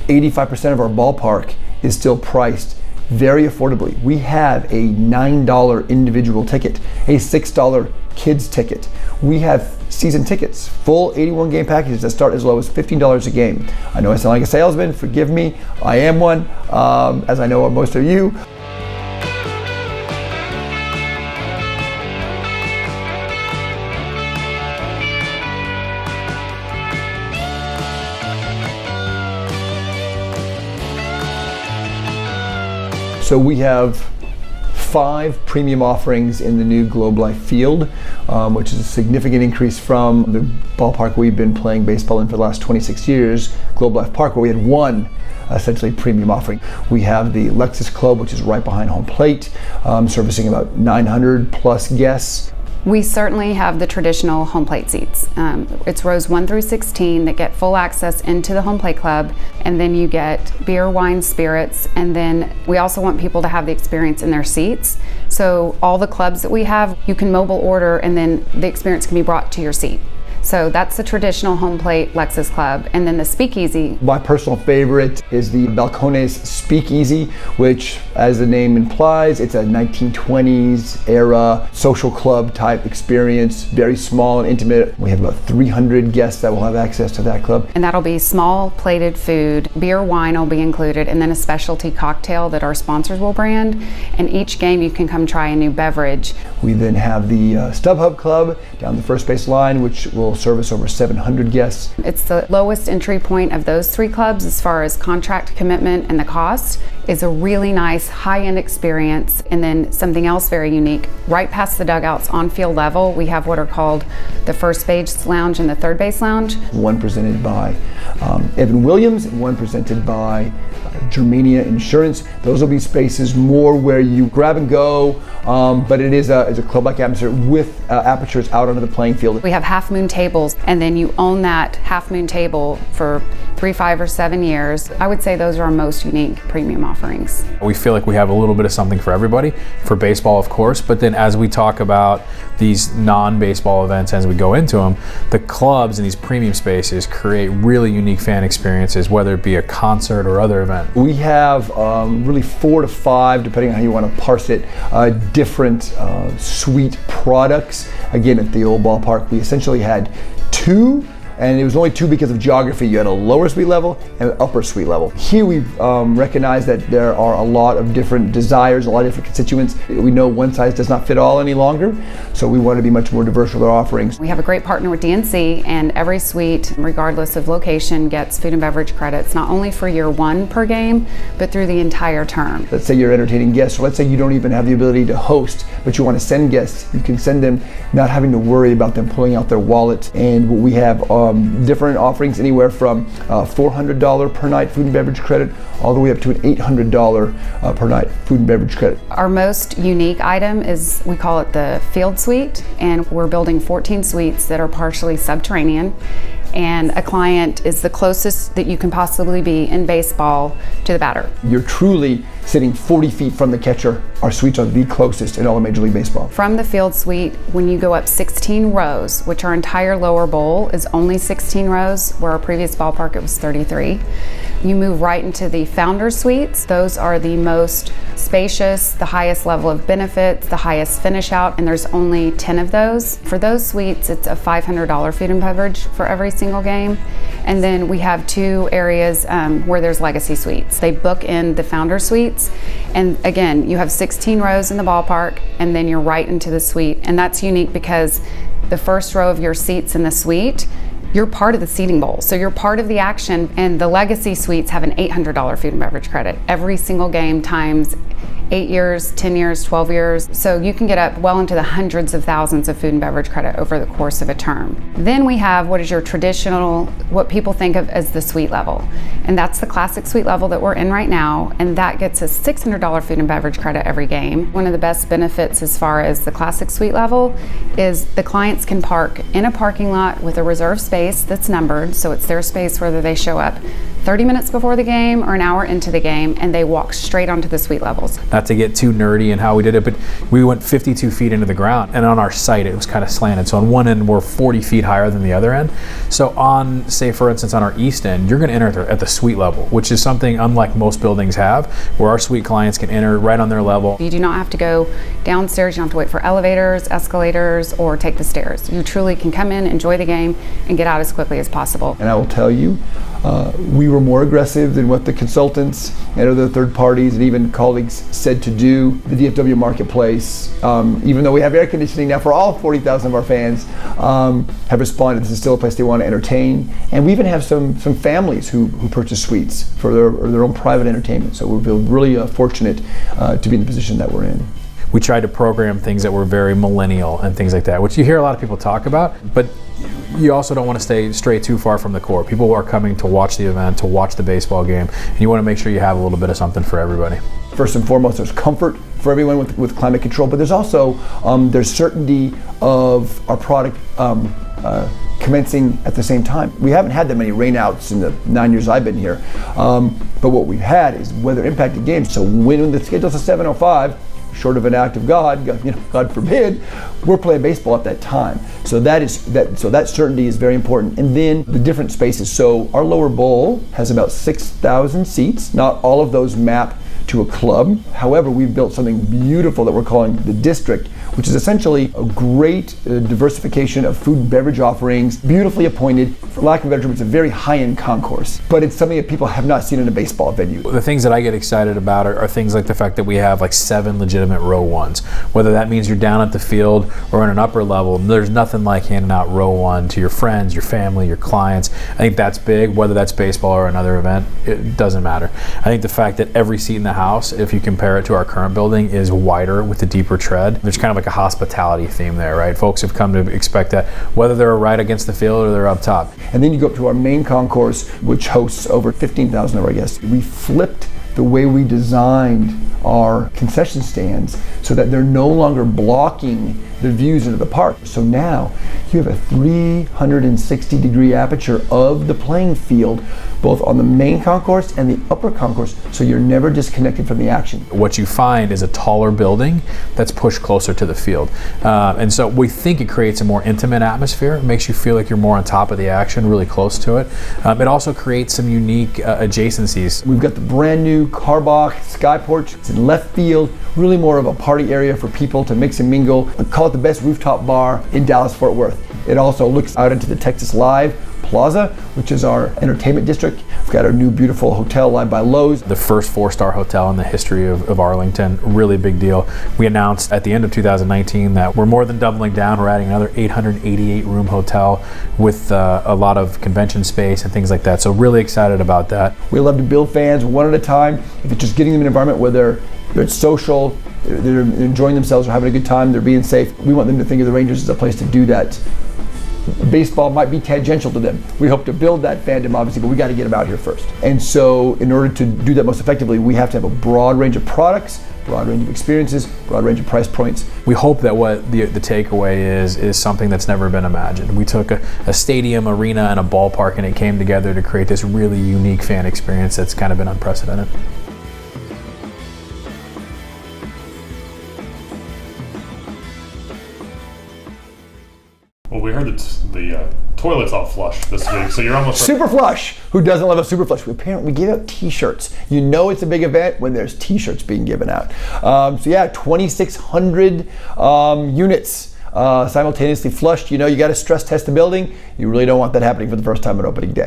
85% of our ballpark is still priced very affordably. We have a $9 individual ticket, a $6 kids ticket. We have season tickets, full 81 game packages that start as low as $15 a game. I know I sound like a salesman, forgive me, I am one, as I know most of you. So we have 5 premium offerings in the new Globe Life field, which is a significant increase from the ballpark we've been playing baseball in for the last 26 years, Globe Life Park, where we had 1 essentially premium offering. We have the Lexus Club, which is right behind home plate, servicing about 900 plus guests. We certainly have the traditional home plate seats. It's rows 1 through 16 that get full access into the home plate club, and then you get beer, wine, spirits, and then we also want people to have the experience in their seats. So all the clubs that we have, you can mobile order and then the experience can be brought to your seat. So that's the traditional home plate Lexus Club. And then the Speakeasy. My personal favorite is the Balcones Speakeasy, which, as the name implies, it's a 1920s era social club type experience, very small and intimate. We have about 300 guests that will have access to that club. And that'll be small plated food, beer, wine will be included, and then a specialty cocktail that our sponsors will brand. And each game you can come try a new beverage. We then have the StubHub Club down the first base line, which will service over 700 guests. It's the lowest entry point of those 3 clubs as far as contract commitment, and the cost is a really nice high-end experience. And then something else very unique, right past the dugouts on field level, we have what are called the first base lounge and the third base lounge. One presented by Evan Williams and one presented by Germania Insurance. Those will be spaces more where you grab and go, but it is a club-like atmosphere with apertures out onto the playing field. We have half moon tables, and then you own that half moon table for 3, 5, or 7 years. I would say those are our most unique premium offerings. We feel like we have a little bit of something for everybody, for baseball of course, but then as we talk about these non-baseball events, as we go into them, the clubs in these premium spaces create really unique fan experiences, whether it be a concert or other event. We have really 4 to 5, depending on how you want to parse it, different suite products. Again, at the old ballpark, we essentially had 2, and it was only 2 because of geography. You had a lower suite level and an upper suite level. Here we've recognized that there are a lot of different desires, a lot of different constituents. We know one size does not fit all any longer, so we want to be much more diverse with our offerings. We have a great partner with DNC, and every suite, regardless of location, gets food and beverage credits, not only for year 1 per game, but through the entire term. Let's say you're entertaining guests, or let's say you don't even have the ability to host, but you want to send guests. You can send them not having to worry about them pulling out their wallet. And we have different offerings anywhere from $400 per night food and beverage credit all the way up to an $800 per night food and beverage credit. Our most unique item is, we call it the Field Suite, and we're building 14 suites that are partially subterranean. And a client is the closest that you can possibly be in baseball to the batter. You're truly sitting 40 feet from the catcher. Our suites are the closest in all of Major League Baseball. From the Field Suite, when you go up 16 rows, which our entire lower bowl is only 16 rows, where our previous ballpark it was 33, you move right into the Founder Suites. Those are the most spacious, the highest level of benefits, the highest finish out, and there's only 10 of those. For those suites, it's a $500 food and beverage for every single game. And then we have 2 areas where there's legacy suites. They book in the Founder Suites, and again, you have 16 rows in the ballpark, and then you're right into the suite. And that's unique because the first row of your seats in the suite, you're part of the seating bowl. So you're part of the action, and the legacy suites have an $800 food and beverage credit every single game times 8 years, 10 years, 12 years. So you can get up well into the hundreds of thousands of food and beverage credit over the course of a term. Then we have what is your traditional, what people think of as the suite level. And that's the classic suite level that we're in right now. And that gets us $600 food and beverage credit every game. One of the best benefits as far as the classic suite level is the clients can park in a parking lot with a reserved space that's numbered. So it's their space whether they show up 30 minutes before the game or an hour into the game, and they walk straight onto the suite levels. Not to get too nerdy in how we did it, but we went 52 feet into the ground, and on our site it was kind of slanted. So on one end we're 40 feet higher than the other end. So on, say for instance, on our east end, you're going to enter at the suite level, which is something unlike most buildings have, where our suite clients can enter right on their level. You do not have to go downstairs. You don't have to wait for elevators, escalators, or take the stairs. You truly can come in, enjoy the game, and get out as quickly as possible. And I will tell you, we were more aggressive than what the consultants and other third parties and even colleagues said to do. The DFW Marketplace, even though we have air conditioning now for all 40,000 of our fans, have responded. This is still a place they want to entertain. And we even have some families who purchase suites for their own private entertainment. So we feel really fortunate to be in the position that we're in. We tried to program things that were very millennial and things like that, which you hear a lot of people talk about, but you also don't want to stray too far from the core. People are coming to watch the event, to watch the baseball game, and you want to make sure you have a little bit of something for everybody. First and foremost, there's comfort for everyone with climate control, but there's also there's certainty of our product commencing at the same time. We haven't had that many rainouts in the 9 years I've been here, but what we've had is weather impacted games. So when the schedule's a 7:05, short of an act of God, God forbid, we're playing baseball at that time. So that certainty is very important. And then the different spaces. So our lower bowl has about 6,000 seats. Not all of those map to a club. However, we've built something beautiful that we're calling the District, which is essentially a great diversification of food and beverage offerings, beautifully appointed. For lack of a better term, it's a very high-end concourse, but it's something that people have not seen in a baseball venue. The things that I get excited about are things like the fact that we have like 7 legitimate row ones. Whether that means you're down at the field or in an upper level, there's nothing like handing out row 1 to your friends, your family, your clients. I think that's big, whether that's baseball or another event, it doesn't matter. I think the fact that every seat in the house, if you compare it to our current building, is wider with a deeper tread. There's kind of like a hospitality theme there, right? Folks have come to expect that, whether they're right against the field or they're up top. And then you go up to our main concourse, which hosts over 15,000 of our guests. We flipped the way we designed our concession stands so that they're no longer blocking the views into the park. So now you have a 360-degree aperture of the playing field, both on the main concourse and the upper concourse, so you're never disconnected from the action. What you find is a taller building that's pushed closer to the field. And so we think it creates a more intimate atmosphere. It makes you feel like you're more on top of the action, really close to it. It also creates some unique adjacencies. We've got the brand new Carbach Sky Porch. It's in left field, really more of a party area for people to mix and mingle. I call it the best rooftop bar in Dallas-Fort Worth. It also looks out into the Texas Live Plaza, which is our entertainment district. We've got our new beautiful hotel Live by Lowe's. The first 4-star hotel in the history of Arlington, really big deal. We announced at the end of 2019 that we're more than doubling down. We're adding another 888 room hotel with a lot of convention space and things like that. So really excited about that. We love to build fans one at a time. If it's just getting them in an environment where they're social, they're enjoying themselves, or having a good time, they're being safe, we want them to think of the Rangers as a place to do that. Baseball might be tangential to them. We hope to build that fandom, obviously, but we got to get them out here first. And so in order to do that most effectively, we have to have a broad range of products, broad range of experiences, broad range of price points. We hope that what the takeaway is something that's never been imagined. We took a stadium, arena, and a ballpark, and it came together to create this really unique fan experience that's kind of been unprecedented. Well, we heard that the toilet's all flush this week, so you're almost Super Flush. Who doesn't love a Super Flush? We give out T-shirts. You know it's a big event when there's T-shirts being given out. So yeah, 2,600 units simultaneously flushed. You know, you got to stress test the building. You really don't want that happening for the first time on opening day.